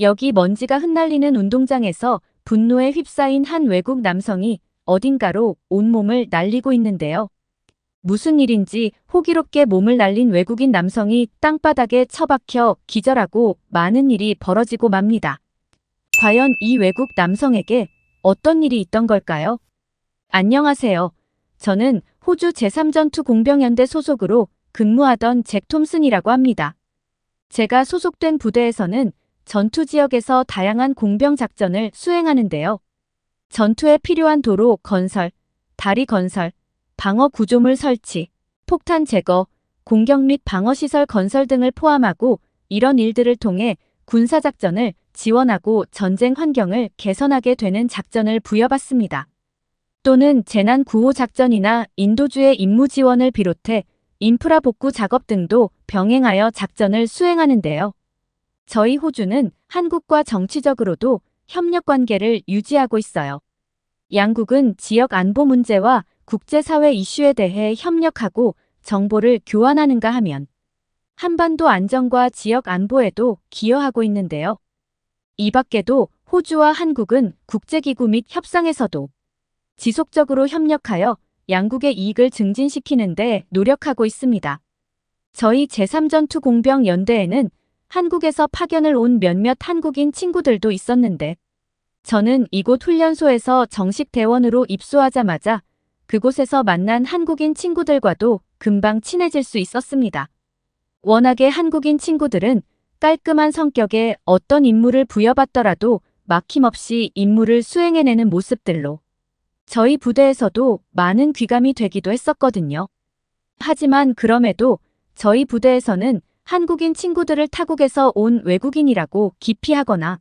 여기 먼지가 흩날리는 운동장에서 분노에 휩싸인 한 외국 남성이 어딘가로 온몸을 날리고 있는데요. 무슨 일인지 호기롭게 몸을 날린 외국인 남성이 땅바닥에 처박혀 기절하고 많은 일이 벌어지고 맙니다. 과연 이 외국 남성에게 어떤 일이 있던 걸까요? 안녕하세요. 저는 호주 제3전투공병연대 소속으로 근무하던 잭 톰슨이라고 합니다. 제가 소속된 부대에서는 전투 지역에서 다양한 공병 작전을 수행하는데요. 전투에 필요한 도로 건설, 다리 건설, 방어 구조물 설치, 폭탄 제거, 공격 및 방어시설 건설 등을 포함하고 이런 일들을 통해 군사작전을 지원하고 전쟁 환경을 개선하게 되는 작전을 부여받습니다. 또는 재난구호작전이나 인도주의 임무 지원을 비롯해 인프라 복구 작업 등도 병행하여 작전을 수행하는데요. 저희 호주는 한국과 정치적으로도 협력관계를 유지하고 있어요. 양국은 지역 안보 문제와 국제사회 이슈에 대해 협력하고 정보를 교환하는가 하면 한반도 안정과 지역 안보에도 기여하고 있는데요. 이 밖에도 호주와 한국은 국제기구 및 협상에서도 지속적으로 협력하여 양국의 이익을 증진시키는 데 노력하고 있습니다. 저희 제3전투공병연대에는 한국에서 파견을 온 몇몇 한국인 친구들도 있었는데 저는 이곳 훈련소에서 정식 대원으로 입소하자마자 그곳에서 만난 한국인 친구들과도 금방 친해질 수 있었습니다. 워낙에 한국인 친구들은 깔끔한 성격에 어떤 임무를 부여받더라도 막힘없이 임무를 수행해내는 모습들로 저희 부대에서도 많은 귀감이 되기도 했었거든요. 하지만 그럼에도 저희 부대에서는 한국인 친구들을 타국에서 온 외국인이라고 기피하거나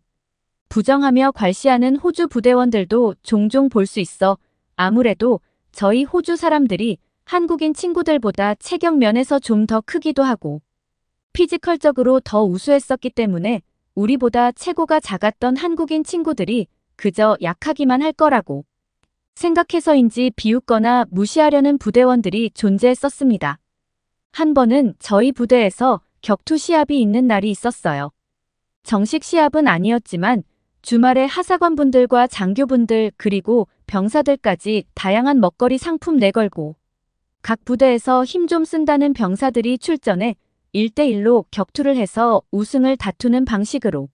부정하며 괄시하는 호주 부대원들도 종종 볼 수 있어 아무래도 저희 호주 사람들이 한국인 친구들보다 체격 면에서 좀 더 크기도 하고 피지컬적으로 더 우수했었기 때문에 우리보다 체구가 작았던 한국인 친구들이 그저 약하기만 할 거라고 생각해서인지 비웃거나 무시하려는 부대원들이 존재했었습니다. 한 번은 저희 부대에서 격투 시합이 있는 날이 있었어요. 정식 시합은 아니었지만 주말에 하사관분들과 장교분들 그리고 병사들까지 다양한 먹거리 상품 내걸고 각 부대에서 힘 좀 쓴다는 병사들이 출전해 1대1로 격투를 해서 우승을 다투는 방식으로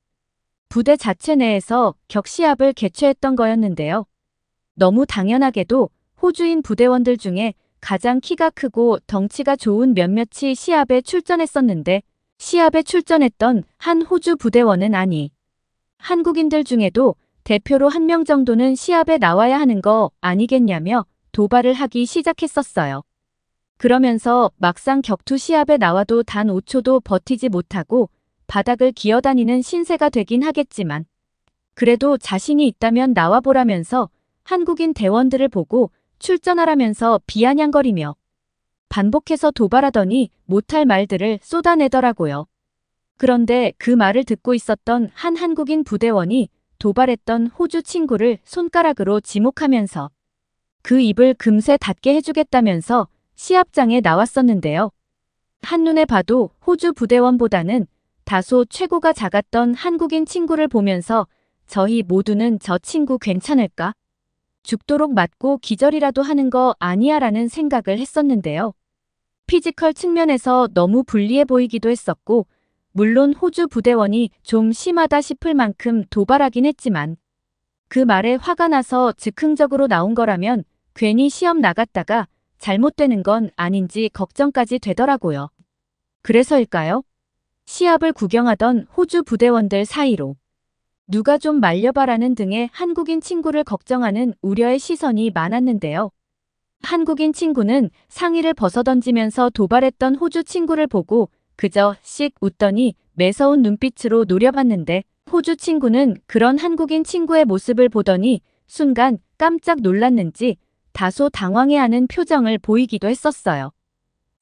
부대 자체 내에서 격시합을 개최했던 거였는데요. 너무 당연하게도 호주인 부대원들 중에 가장 키가 크고 덩치가 좋은 몇몇이 시합에 출전했었는데 시합에 출전했던 한 호주 부대원은 아니. 한국인들 중에도 대표로 한 명 정도는 시합에 나와야 하는 거 아니겠냐며 도발을 하기 시작했었어요. 그러면서 막상 격투 시합에 나와도 단 5초도 버티지 못하고 바닥을 기어다니는 신세가 되긴 하겠지만 그래도 자신이 있다면 나와보라면서 한국인 대원들을 보고 출전하라면서 비아냥거리며 반복해서 도발하더니 못할 말들을 쏟아내더라고요. 그런데 그 말을 듣고 있었던 한 한국인 부대원이 도발했던 호주 친구를 손가락으로 지목하면서 그 입을 금세 닫게 해주겠다면서 시합장에 나왔었는데요. 한눈에 봐도 호주 부대원보다는 다소 체구가 작았던 한국인 친구를 보면서 저희 모두는 저 친구 괜찮을까? 죽도록 맞고 기절이라도 하는 거 아니야 라는 생각을 했었는데요. 피지컬 측면에서 너무 불리해 보이기도 했었고 물론 호주 부대원이 좀 심하다 싶을 만큼 도발하긴 했지만 그 말에 화가 나서 즉흥적으로 나온 거라면 괜히 시험 나갔다가 잘못되는 건 아닌지 걱정까지 되더라고요. 그래서일까요? 시합을 구경하던 호주 부대원들 사이로 누가 좀 말려봐라는 등의 한국인 친구를 걱정하는 우려의 시선이 많았는데요. 한국인 친구는 상의를 벗어던지면서 도발했던 호주 친구를 보고 그저 씩 웃더니 매서운 눈빛으로 노려봤는데 호주 친구는 그런 한국인 친구의 모습을 보더니 순간 깜짝 놀랐는지 다소 당황해하는 표정을 보이기도 했었어요.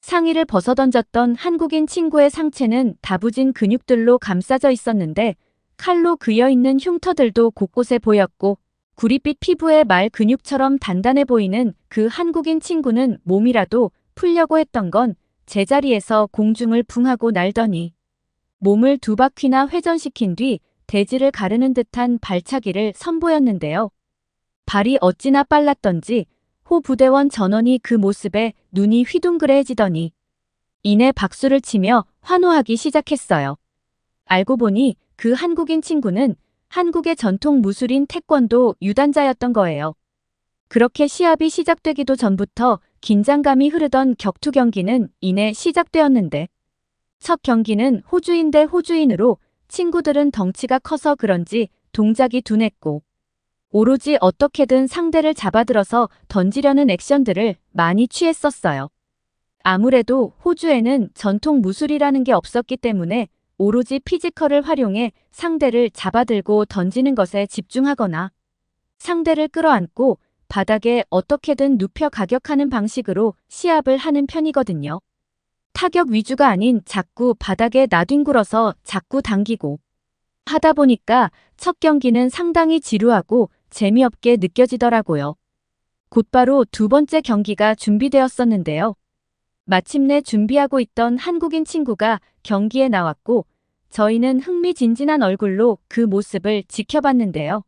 상의를 벗어던졌던 한국인 친구의 상체는 다부진 근육들로 감싸져 있었는데 칼로 그여있는 흉터들도 곳곳에 보였고 구릿빛 피부의 말 근육처럼 단단해 보이는 그 한국인 친구는 몸이라도 풀려고 했던 건 제자리에서 공중을 붕하고 날더니 몸을 두 바퀴나 회전시킨 뒤 대지를 가르는 듯한 발차기를 선보였는데요. 발이 어찌나 빨랐던지 호 부대원 전원이 그 모습에 눈이 휘둥그레해지더니 이내 박수를 치며 환호하기 시작했어요. 알고 보니 그 한국인 친구는 한국의 전통 무술인 태권도 유단자였던 거예요. 그렇게 시합이 시작되기도 전부터 긴장감이 흐르던 격투 경기는 이내 시작되었는데 첫 경기는 호주인 대 호주인으로 친구들은 덩치가 커서 그런지 동작이 둔했고 오로지 어떻게든 상대를 잡아들어서 던지려는 액션들을 많이 취했었어요. 아무래도 호주에는 전통 무술이라는 게 없었기 때문에 오로지 피지컬을 활용해 상대를 잡아들고 던지는 것에 집중하거나 상대를 끌어안고 바닥에 어떻게든 눕혀 가격하는 방식으로 시합을 하는 편이거든요. 타격 위주가 아닌 자꾸 바닥에 나뒹굴어서 자꾸 당기고 하다 보니까 첫 경기는 상당히 지루하고 재미없게 느껴지더라고요. 곧바로 두 번째 경기가 준비되었었는데요. 마침내 준비하고 있던 한국인 친구가 경기에 나왔고 저희는 흥미진진한 얼굴로 그 모습을 지켜봤는데요.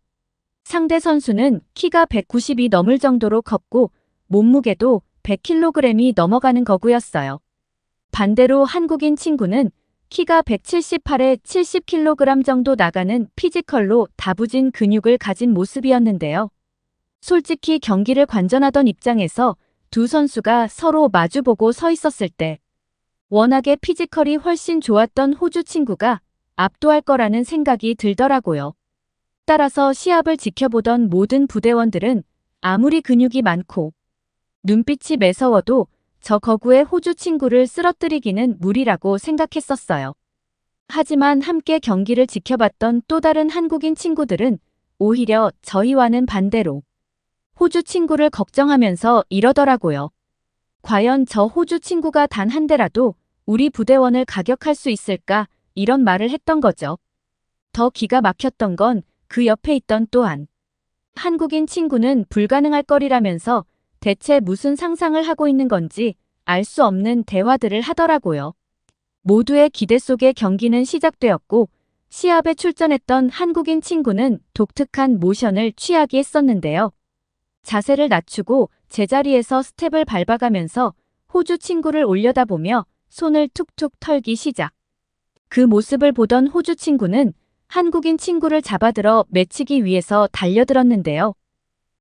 상대 선수는 키가 190이 넘을 정도로 컸고 몸무게도 100kg이 넘어가는 거구였어요. 반대로 한국인 친구는 키가 178에 70kg 정도 나가는 피지컬로 다부진 근육을 가진 모습이었는데요. 솔직히 경기를 관전하던 입장에서 두 선수가 서로 마주보고 서 있었을 때 워낙에 피지컬이 훨씬 좋았던 호주 친구가 압도할 거라는 생각이 들더라고요. 따라서 시합을 지켜보던 모든 부대원들은 아무리 근육이 많고 눈빛이 매서워도 저 거구의 호주 친구를 쓰러뜨리기는 무리라고 생각했었어요. 하지만 함께 경기를 지켜봤던 또 다른 한국인 친구들은 오히려 저희와는 반대로 호주 친구를 걱정하면서 이러더라고요. 과연 저 호주 친구가 단 한 대라도 우리 부대원을 가격할 수 있을까? 이런 말을 했던 거죠. 더 기가 막혔던 건 그 옆에 있던 또한 한국인 친구는 불가능할 거리라면서 대체 무슨 상상을 하고 있는 건지 알 수 없는 대화들을 하더라고요. 모두의 기대 속에 경기는 시작되었고 시합에 출전했던 한국인 친구는 독특한 모션을 취하게 했었는데요. 자세를 낮추고 제자리에서 스텝을 밟아가면서 호주 친구를 올려다보며 손을 툭툭 털기 시작. 그 모습을 보던 호주 친구는 한국인 친구를 잡아들어 매치기 위해서 달려들었는데요.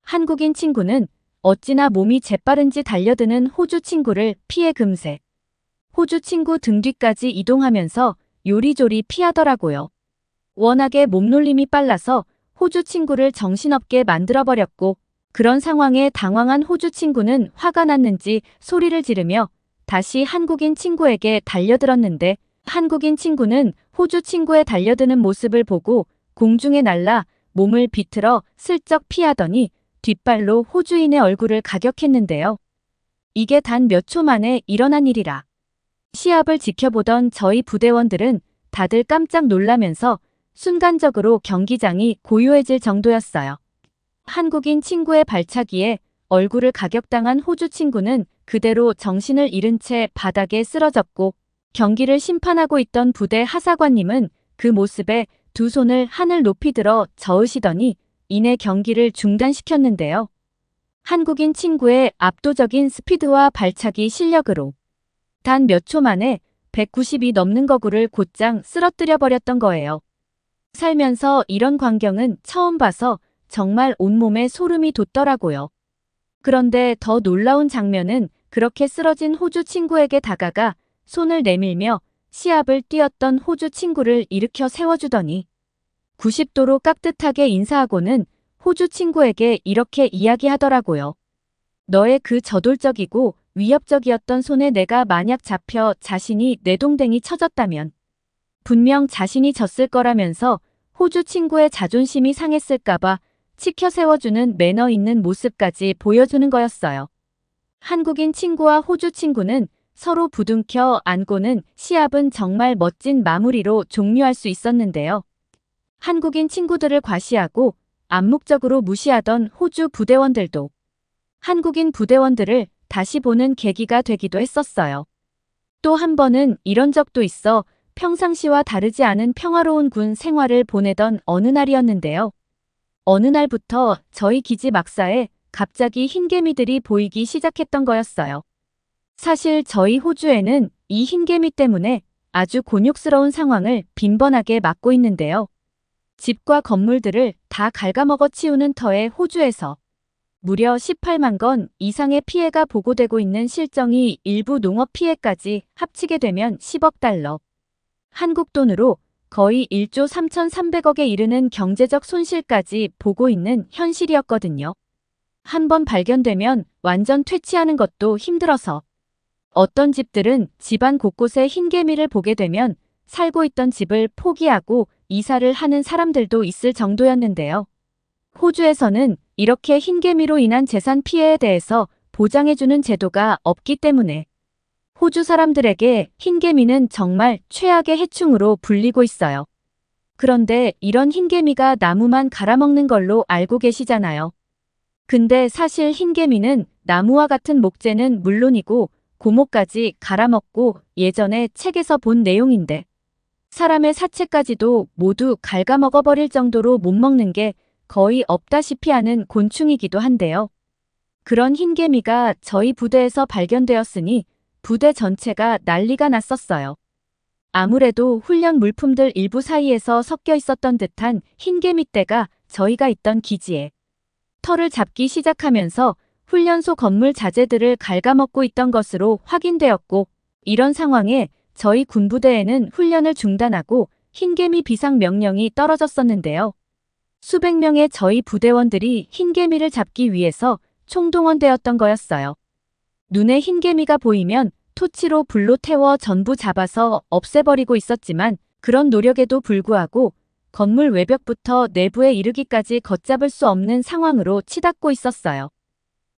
한국인 친구는 어찌나 몸이 재빠른지 달려드는 호주 친구를 피해 금세 호주 친구 등 뒤까지 이동하면서 요리조리 피하더라고요. 워낙에 몸놀림이 빨라서 호주 친구를 정신없게 만들어버렸고 그런 상황에 당황한 호주 친구는 화가 났는지 소리를 지르며 다시 한국인 친구에게 달려들었는데 한국인 친구는 호주 친구의 달려드는 모습을 보고 공중에 날라 몸을 비틀어 슬쩍 피하더니 뒷발로 호주인의 얼굴을 가격했는데요. 이게 단 몇 초 만에 일어난 일이라. 시합을 지켜보던 저희 부대원들은 다들 깜짝 놀라면서 순간적으로 경기장이 고요해질 정도였어요. 한국인 친구의 발차기에 얼굴을 가격당한 호주 친구는 그대로 정신을 잃은 채 바닥에 쓰러졌고 경기를 심판하고 있던 부대 하사관님은 그 모습에 두 손을 하늘 높이 들어 저으시더니 이내 경기를 중단시켰는데요. 한국인 친구의 압도적인 스피드와 발차기 실력으로 단 몇 초 만에 190이 넘는 거구를 곧장 쓰러뜨려 버렸던 거예요. 살면서 이런 광경은 처음 봐서 정말 온몸에 소름이 돋더라고요. 그런데 더 놀라운 장면은 그렇게 쓰러진 호주 친구에게 다가가 손을 내밀며 시합을 뛰었던 호주 친구를 일으켜 세워주더니 90도로 깍듯하게 인사하고는 호주 친구에게 이렇게 이야기하더라고요. 너의 그 저돌적이고 위협적이었던 손에 내가 만약 잡혀 자신이 뇌동댕이 쳐졌다면 분명 자신이 졌을 거라면서 호주 친구의 자존심이 상했을까봐 치켜 세워주는 매너 있는 모습까지 보여주는 거였어요. 한국인 친구와 호주 친구는 서로 부둥켜 안고는 시합은 정말 멋진 마무리로 종료할 수 있었는데요. 한국인 친구들을 과시하고 암묵적으로 무시하던 호주 부대원들도 한국인 부대원들을 다시 보는 계기가 되기도 했었어요. 또 한 번은 이런 적도 있어 평상시와 다르지 않은 평화로운 군 생활을 보내던 어느 날이었는데요. 어느 날부터 저희 기지 막사에 갑자기 흰개미들이 보이기 시작했던 거였어요. 사실 저희 호주에는 이 흰개미 때문에 아주 곤욕스러운 상황을 빈번하게 맞고 있는데요. 집과 건물들을 다 갉아먹어 치우는 터에 호주에서 무려 18만 건 이상의 피해가 보고되고 있는 실정이 일부 농업 피해까지 합치게 되면 10억 달러. 한국 돈으로 거의 1조 3,300억에 이르는 경제적 손실까지 보고 있는 현실이었거든요. 한번 발견되면 완전 퇴치하는 것도 힘들어서 어떤 집들은 집안 곳곳에 흰개미를 보게 되면 살고 있던 집을 포기하고 이사를 하는 사람들도 있을 정도였는데요. 호주에서는 이렇게 흰개미로 인한 재산 피해에 대해서 보장해주는 제도가 없기 때문에 호주 사람들에게 흰개미는 정말 최악의 해충으로 불리고 있어요. 그런데 이런 흰개미가 나무만 갈아먹는 걸로 알고 계시잖아요. 근데 사실 흰개미는 나무와 같은 목재는 물론이고 고목까지 갈아먹고 예전에 책에서 본 내용인데 사람의 사체까지도 모두 갉아먹어버릴 정도로 못 먹는 게 거의 없다시피 하는 곤충이기도 한데요. 그런 흰개미가 저희 부대에서 발견되었으니 부대 전체가 난리가 났었어요. 아무래도 훈련 물품들 일부 사이에서 섞여 있었던 듯한 흰개미 떼가 저희가 있던 기지에 털을 잡기 시작하면서 훈련소 건물 자재들을 갉아먹고 있던 것으로 확인되었고 이런 상황에 저희 군부대에는 훈련을 중단하고 흰개미 비상 명령이 떨어졌었는데요. 수백 명의 저희 부대원들이 흰개미를 잡기 위해서 총동원되었던 거였어요. 눈에 흰개미가 보이면 토치로 불로 태워 전부 잡아서 없애버리고 있었지만 그런 노력에도 불구하고 건물 외벽부터 내부에 이르기까지 걷잡을 수 없는 상황으로 치닫고 있었어요.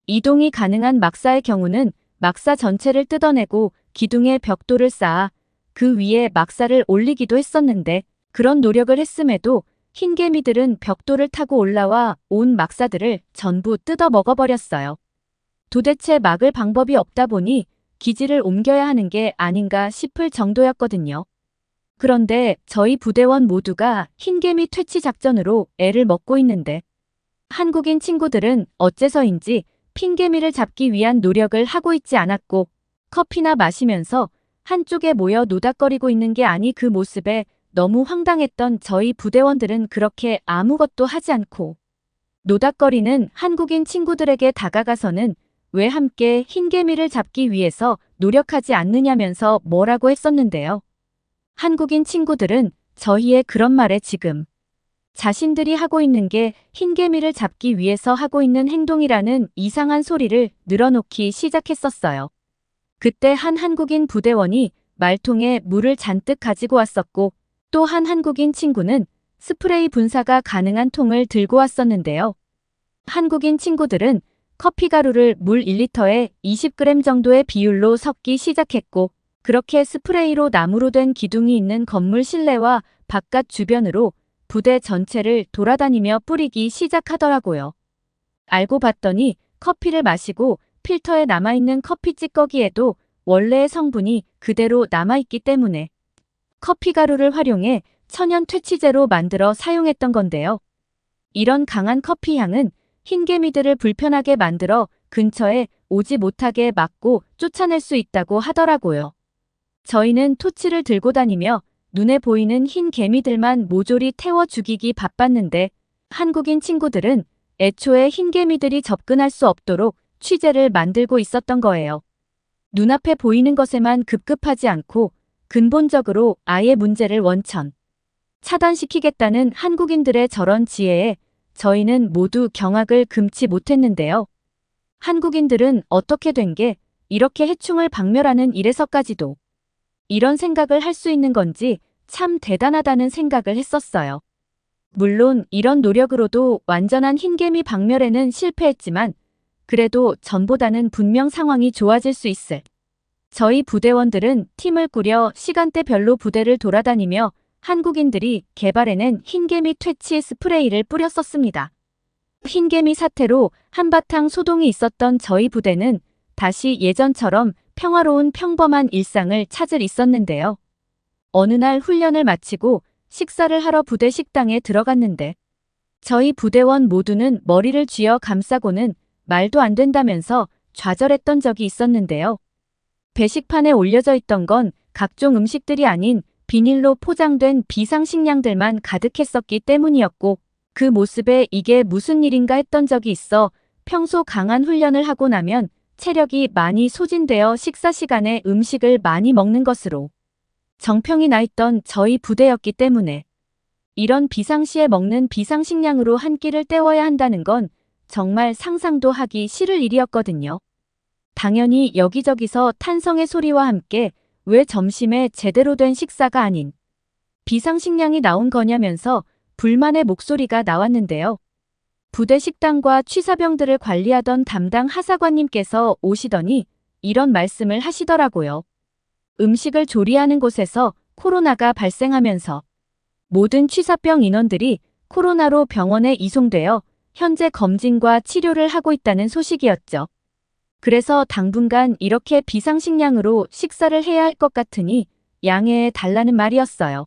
이동이 가능한 막사의 경우는 막사 전체를 뜯어내고 기둥에 벽돌을 쌓아 그 위에 막사를 올리기도 했었는데 그런 노력을 했음에도 흰개미들은 벽돌을 타고 올라와 온 막사들을 전부 뜯어 먹어버렸어요. 도대체 막을 방법이 없다 보니 기지를 옮겨야 하는 게 아닌가 싶을 정도였거든요. 그런데 저희 부대원 모두가 흰개미 퇴치 작전으로 애를 먹고 있는데 한국인 친구들은 어째서인지 흰개미를 잡기 위한 노력을 하고 있지 않았고 커피나 마시면서 한쪽에 모여 노닥거리고 있는 게 아니 그 모습에 너무 황당했던 저희 부대원들은 그렇게 아무것도 하지 않고 노닥거리는 한국인 친구들에게 다가가서는 왜 함께 흰개미를 잡기 위해서 노력하지 않느냐면서 뭐라고 했었는데요. 한국인 친구들은 저희의 그런 말에 지금 자신들이 하고 있는 게 흰개미를 잡기 위해서 하고 있는 행동이라는 이상한 소리를 늘어놓기 시작했었어요. 그때 한 한국인 부대원이 말통에 물을 잔뜩 가지고 왔었고 또 한 한국인 친구는 스프레이 분사가 가능한 통을 들고 왔었는데요. 한국인 친구들은 커피 가루를 물 1리터에 20g 정도의 비율로 섞기 시작했고 그렇게 스프레이로 나무로 된 기둥이 있는 건물 실내와 바깥 주변으로 부대 전체를 돌아다니며 뿌리기 시작하더라고요. 알고 봤더니 커피를 마시고 필터에 남아있는 커피 찌꺼기에도 원래의 성분이 그대로 남아있기 때문에 커피 가루를 활용해 천연 퇴치제로 만들어 사용했던 건데요. 이런 강한 커피 향은 흰개미들을 불편하게 만들어 근처에 오지 못하게 막고 쫓아낼 수 있다고 하더라고요. 저희는 토치를 들고 다니며 눈에 보이는 흰 개미들만 모조리 태워 죽이기 바빴는데 한국인 친구들은 애초에 흰 개미들이 접근할 수 없도록 취재를 만들고 있었던 거예요. 눈앞에 보이는 것에만 급급하지 않고 근본적으로 아예 문제를 원천 차단시키겠다는 한국인들의 저런 지혜에 저희는 모두 경악을 금치 못했는데요. 한국인들은 어떻게 된 게 이렇게 해충을 박멸하는 일에서까지도 이런 생각을 할 수 있는 건지 참 대단하다는 생각을 했었어요. 물론 이런 노력으로도 완전한 흰개미 박멸에는 실패했지만 그래도 전보다는 분명 상황이 좋아질 수 있을. 저희 부대원들은 팀을 꾸려 시간대별로 부대를 돌아다니며 한국인들이 개발해낸 흰개미 퇴치 스프레이를 뿌렸었습니다. 흰개미 사태로 한바탕 소동이 있었던 저희 부대는 다시 예전처럼 평화로운 평범한 일상을 찾을 있었는데요. 어느 날 훈련을 마치고 식사를 하러 부대 식당에 들어갔는데 저희 부대원 모두는 머리를 쥐어 감싸고는 말도 안 된다면서 좌절했던 적이 있었는데요. 배식판에 올려져 있던 건 각종 음식들이 아닌 비닐로 포장된 비상식량들만 가득했었기 때문이었고 그 모습에 이게 무슨 일인가 했던 적이 있어 평소 강한 훈련을 하고 나면 체력이 많이 소진되어 식사 시간에 음식을 많이 먹는 것으로 정평이 나 있던 저희 부대였기 때문에 이런 비상시에 먹는 비상식량으로 한 끼를 때워야 한다는 건 정말 상상도 하기 싫을 일이었거든요. 당연히 여기저기서 탄성의 소리와 함께 왜 점심에 제대로 된 식사가 아닌 비상식량이 나온 거냐면서 불만의 목소리가 나왔는데요. 부대 식당과 취사병들을 관리하던 담당 하사관님께서 오시더니 이런 말씀을 하시더라고요. 음식을 조리하는 곳에서 코로나가 발생하면서 모든 취사병 인원들이 코로나로 병원에 이송되어 현재 검진과 치료를 하고 있다는 소식이었죠. 그래서 당분간 이렇게 비상식량으로 식사를 해야 할 것 같으니 양해해 달라는 말이었어요.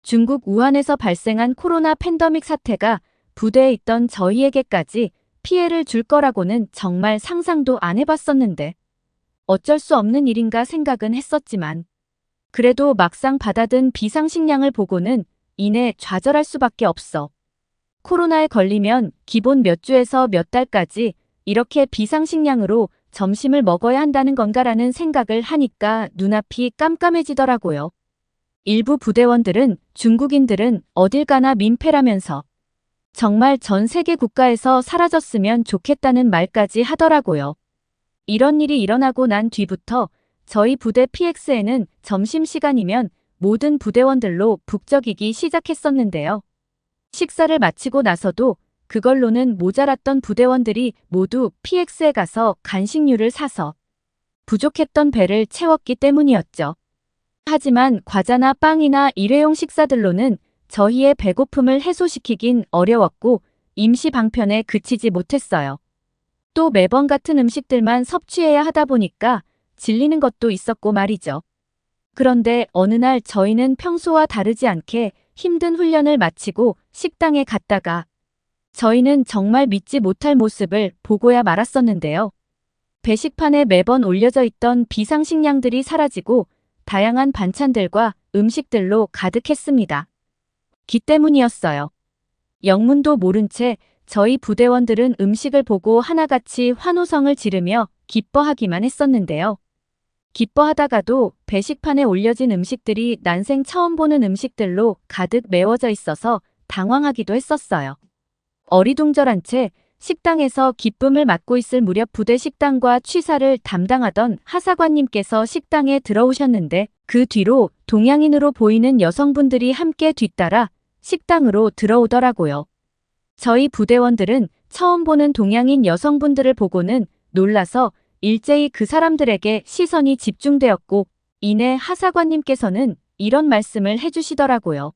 중국 우한에서 발생한 코로나 팬데믹 사태가 부대에 있던 저희에게까지 피해를 줄 거라고는 정말 상상도 안 해봤었는데 어쩔 수 없는 일인가 생각은 했었지만 그래도 막상 받아든 비상식량을 보고는 이내 좌절할 수밖에 없어. 코로나에 걸리면 기본 몇 주에서 몇 달까지 이렇게 비상식량으로 점심을 먹어야 한다는 건가라는 생각을 하니까 눈앞이 깜깜해지더라고요. 일부 부대원들은 중국인들은 어딜 가나 민폐라면서 정말 전 세계 국가에서 사라졌으면 좋겠다는 말까지 하더라고요. 이런 일이 일어나고 난 뒤부터 저희 부대 PX에는 점심시간이면 모든 부대원들로 북적이기 시작했었는데요. 식사를 마치고 나서도 그걸로는 모자랐던 부대원들이 모두 PX에 가서 간식류를 사서 부족했던 배를 채웠기 때문이었죠. 하지만 과자나 빵이나 일회용 식사들로는 저희의 배고픔을 해소시키긴 어려웠고 임시 방편에 그치지 못했어요. 또 매번 같은 음식들만 섭취해야 하다 보니까 질리는 것도 있었고 말이죠. 그런데 어느 날 저희는 평소와 다르지 않게 힘든 훈련을 마치고 식당에 갔다가 저희는 정말 믿지 못할 모습을 보고야 말았었는데요. 배식판에 매번 올려져 있던 비상식량들이 사라지고 다양한 반찬들과 음식들로 가득했습니다. 기 때문이었어요. 영문도 모른 채 저희 부대원들은 음식을 보고 하나같이 환호성을 지르며 기뻐하기만 했었는데요. 기뻐하다가도 배식판에 올려진 음식들이 난생 처음 보는 음식들로 가득 메워져 있어서 당황하기도 했었어요. 어리둥절한 채 식당에서 기쁨을 맛고 있을 무렵 부대 식당과 취사를 담당하던 하사관님께서 식당에 들어오셨는데 그 뒤로 동양인으로 보이는 여성분들이 함께 뒤따라 식당으로 들어오더라고요. 저희 부대원들은 처음 보는 동양인 여성분들을 보고는 놀라서 일제히 그 사람들에게 시선이 집중되었고 이내 하사관님께서는 이런 말씀을 해주시더라고요.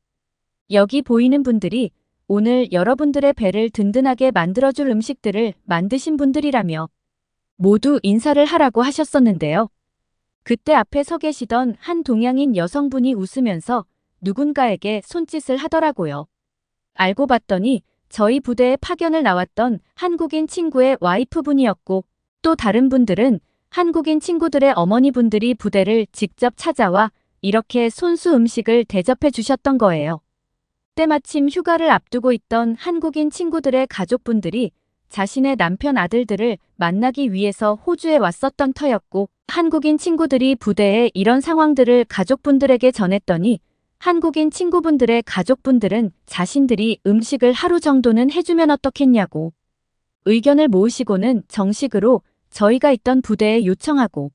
여기 보이는 분들이 오늘 여러분들의 배를 든든하게 만들어줄 음식들을 만드신 분들이라며 모두 인사를 하라고 하셨었는데요. 그때 앞에 서 계시던 한 동양인 여성분이 웃으면서 누군가에게 손짓을 하더라고요. 알고 봤더니 저희 부대에 파견을 나왔던 한국인 친구의 와이프분이었고 또 다른 분들은 한국인 친구들의 어머니분들이 부대를 직접 찾아와 이렇게 손수 음식을 대접해 주셨던 거예요. 때마침 휴가를 앞두고 있던 한국인 친구들의 가족분들이 자신의 남편 아들들을 만나기 위해서 호주에 왔었던 터였고 한국인 친구들이 부대에 이런 상황들을 가족분들에게 전했더니 한국인 친구분들의 가족분들은 자신들이 음식을 하루 정도는 해주면 어떻겠냐고 의견을 모으시고는 정식으로 저희가 있던 부대에 요청하고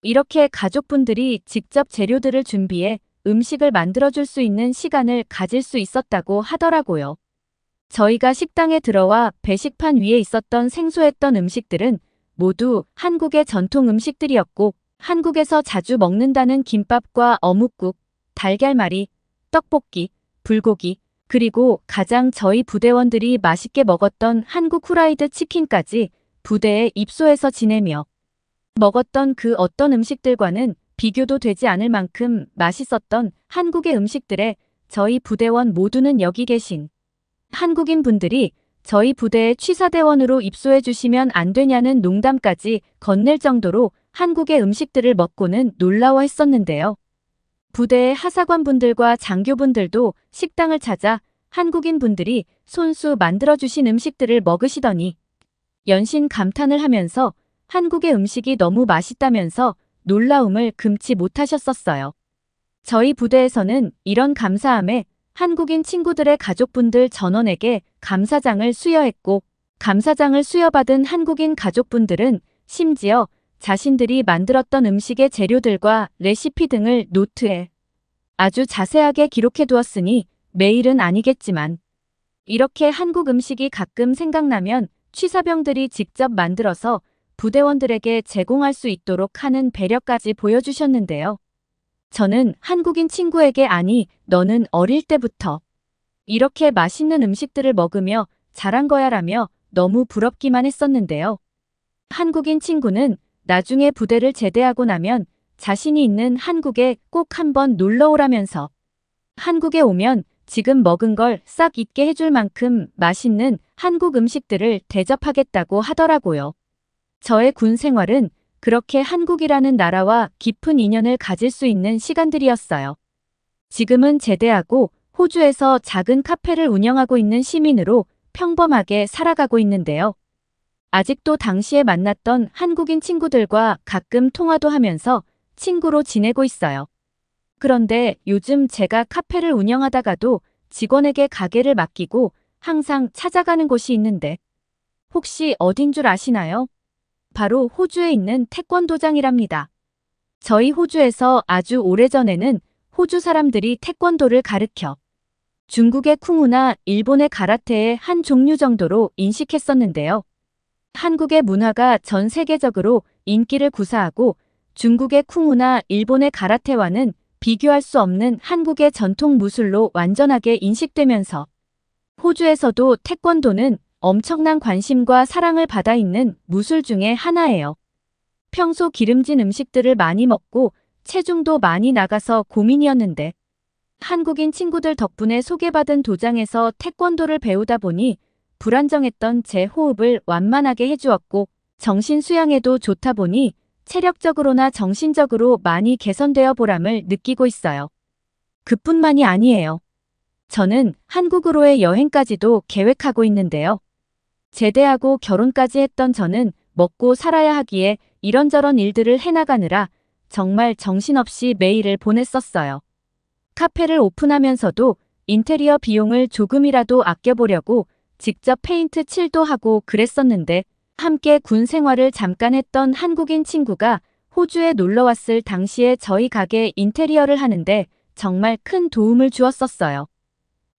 이렇게 가족분들이 직접 재료들을 준비해 음식을 만들어줄 수 있는 시간을 가질 수 있었다고 하더라고요. 저희가 식당에 들어와 배식판 위에 있었던 생소했던 음식들은 모두 한국의 전통 음식들이었고 한국에서 자주 먹는다는 김밥과 어묵국, 달걀말이, 떡볶이, 불고기, 그리고 가장 저희 부대원들이 맛있게 먹었던 한국 후라이드 치킨까지 부대에 입소해서 지내며 먹었던 그 어떤 음식들과는 비교도 되지 않을 만큼 맛있었던 한국의 음식들에 저희 부대원 모두는 여기 계신 한국인 분들이 저희 부대에 취사대원으로 입소해 주시면 안 되냐는 농담까지 건넬 정도로 한국의 음식들을 먹고는 놀라워했었는데요. 부대의 하사관분들과 장교분들도 식당을 찾아 한국인 분들이 손수 만들어주신 음식들을 먹으시더니 연신 감탄을 하면서 한국의 음식이 너무 맛있다면서 놀라움을 금치 못하셨었어요. 저희 부대에서는 이런 감사함에 한국인 친구들의 가족분들 전원에게 감사장을 수여했고, 감사장을 수여받은 한국인 가족분들은 심지어 자신들이 만들었던 음식의 재료들과 레시피 등을 노트에 아주 자세하게 기록해 두었으니 매일은 아니겠지만 이렇게 한국 음식이 가끔 생각나면 취사병들이 직접 만들어서 부대원들에게 제공할 수 있도록 하는 배려까지 보여주셨는데요. 저는 한국인 친구에게 아니, 너는 어릴 때부터 이렇게 맛있는 음식들을 먹으며 자란 거야 라며 너무 부럽기만 했었는데요. 한국인 친구는 나중에 부대를 제대하고 나면 자신이 있는 한국에 꼭 한번 놀러 오라면서 한국에 오면 지금 먹은 걸 싹 잊게 해줄 만큼 맛있는 한국 음식들을 대접하겠다고 하더라고요. 저의 군 생활은 그렇게 한국이라는 나라와 깊은 인연을 가질 수 있는 시간들이었어요. 지금은 제대하고 호주에서 작은 카페를 운영하고 있는 시민으로 평범하게 살아가고 있는데요. 아직도 당시에 만났던 한국인 친구들과 가끔 통화도 하면서 친구로 지내고 있어요. 그런데 요즘 제가 카페를 운영하다가도 직원에게 가게를 맡기고 항상 찾아가는 곳이 있는데 혹시 어딘 줄 아시나요? 바로 호주에 있는 태권도장이랍니다. 저희 호주에서 아주 오래전에는 호주 사람들이 태권도를 가르쳐 중국의 쿵우나 일본의 가라테의 한 종류 정도로 인식했었는데요. 한국의 문화가 전 세계적으로 인기를 구사하고 중국의 쿵우나 일본의 가라테와는 비교할 수 없는 한국의 전통 무술로 완전하게 인식되면서 호주에서도 태권도는 엄청난 관심과 사랑을 받아 있는 무술 중에 하나예요. 평소 기름진 음식들을 많이 먹고 체중도 많이 나가서 고민이었는데 한국인 친구들 덕분에 소개받은 도장에서 태권도를 배우다 보니 불안정했던 제 호흡을 완만하게 해주었고 정신 수양에도 좋다 보니 체력적으로나 정신적으로 많이 개선되어 보람을 느끼고 있어요. 그뿐만이 아니에요. 저는 한국으로의 여행까지도 계획하고 있는데요. 제대하고 결혼까지 했던 저는 먹고 살아야 하기에 이런저런 일들을 해나가느라 정말 정신없이 매일을 보냈었어요. 카페를 오픈하면서도 인테리어 비용을 조금이라도 아껴보려고 직접 페인트 칠도 하고 그랬었는데 함께 군 생활을 잠깐 했던 한국인 친구가 호주에 놀러왔을 당시에 저희 가게 인테리어를 하는데 정말 큰 도움을 주었었어요.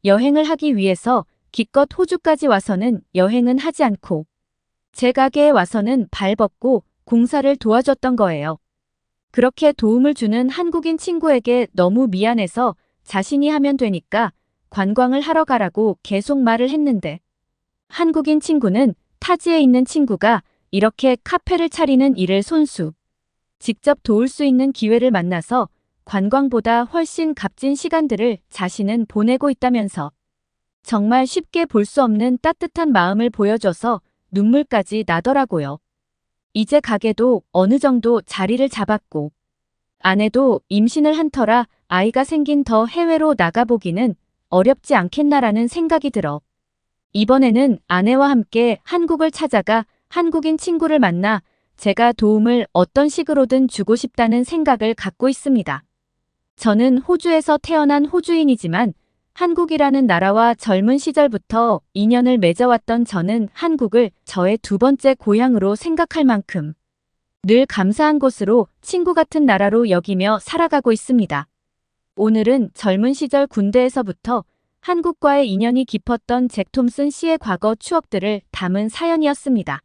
여행을 하기 위해서 기껏 호주까지 와서는 여행은 하지 않고 제 가게에 와서는 발벗고 공사를 도와줬던 거예요. 그렇게 도움을 주는 한국인 친구에게 너무 미안해서 자신이 하면 되니까 관광을 하러 가라고 계속 말을 했는데 한국인 친구는 타지에 있는 친구가 이렇게 카페를 차리는 일을 손수 직접 도울 수 있는 기회를 만나서 관광보다 훨씬 값진 시간들을 자신은 보내고 있다면서 정말 쉽게 볼 수 없는 따뜻한 마음을 보여줘서 눈물까지 나더라고요. 이제 가게도 어느 정도 자리를 잡았고 아내도 임신을 한 터라 아이가 생긴 더 해외로 나가보기는 어렵지 않겠나라는 생각이 들어 이번에는 아내와 함께 한국을 찾아가 한국인 친구를 만나 제가 도움을 어떤 식으로든 주고 싶다는 생각을 갖고 있습니다. 저는 호주에서 태어난 호주인이지만 한국이라는 나라와 젊은 시절부터 인연을 맺어왔던 저는 한국을 저의 두 번째 고향으로 생각할 만큼 늘 감사한 곳으로 친구 같은 나라로 여기며 살아가고 있습니다. 오늘은 젊은 시절 군대에서부터 한국과의 인연이 깊었던 잭 톰슨 씨의 과거 추억들을 담은 사연이었습니다.